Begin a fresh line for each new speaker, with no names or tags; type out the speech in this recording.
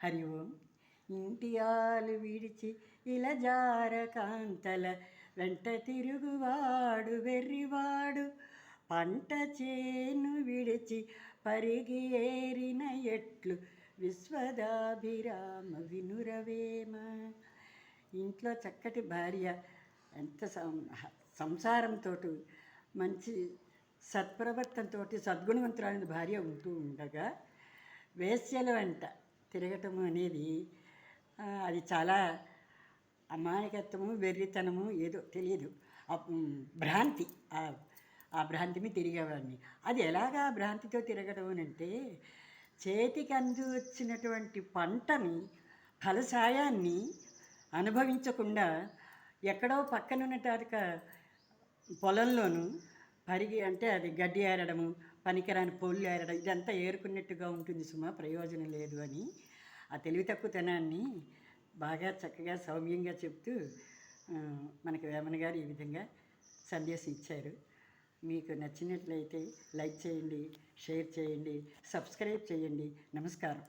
హరి ఓం. ఇంటియాలు విడిచి ఇలజార కాంతల వెంట తిరుగువాడు వెర్రివాడు, పంట చేను విడిచి పరిగి ఏరిన ఎట్లు విశ్వదాభిరామ వినురవేమ. ఇంట్లో చక్కటి భార్య, ఎంత సంసారంతో మంచి సత్ప్రవర్తనతో సద్గుణవంతురాలని భార్య ఉంటూ ఉండగా వేశ్యల వెంట తిరగటము అనేది అది చాలా అమాయకత్వము, వెర్రితనము, ఏదో తెలియదు, భ్రాంతి. ఆ భ్రాంతిని తిరిగేవాడిని. అది ఎలాగా భ్రాంతితో తిరగడం అంటే, చేతికి అందు వచ్చినటువంటి పంటని, ఫలసాయాన్ని అనుభవించకుండా ఎక్కడో పక్కనున్నటాక పొలంలోనూ పరిగి, అంటే అది గడ్డి ఏరడము, పనికిరాని పొల్లు ఏరడం, ఇదంతా ఏరుకున్నట్టుగా ఉంటుంది సుమా, ప్రయోజనం లేదు అని ఆ తెలివి తక్కువతనాన్ని బాగా చక్కగా సౌమ్యంగా చెప్తూ మనకి వేమన గారు ఈ విధంగా సందేశం ఇచ్చారు. మీకు నచ్చినట్లయితే లైక్ చేయండి, షేర్ చేయండి, సబ్స్క్రైబ్ చేయండి. నమస్కారం.